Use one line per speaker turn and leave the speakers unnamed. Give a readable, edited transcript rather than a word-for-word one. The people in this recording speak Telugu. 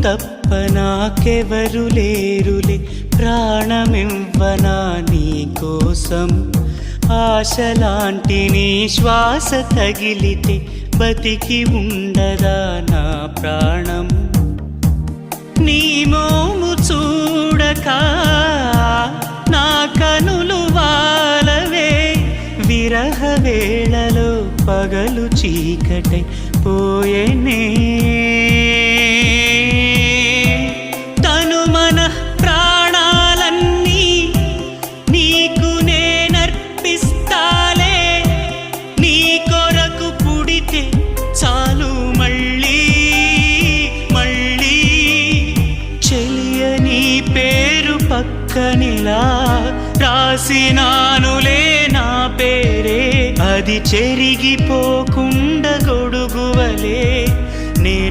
తప్ప నాకెవరు లేరులే, ప్రాణమివ్వనా నీ కోసం. ఆశలాంటి నీ శ్వాస తగిలితే బతికి ఉండదా నా ప్రాణం. నీ మోము చూడక నా కనులు వాలవే, విరహ వేళలో పగలు చీకటై పోయేనే. తను మన ప్రాణాలన్నీ నీకు నేనర్పిస్తాలే, నీ కొరకు పుడితే చాలు మళ్ళీ మళ్ళీ. చెలియని పేరు పక్కనిలా రాసినానులే నా పేరే, అది చెరిగిపోకుండా గొడుగువలే నేను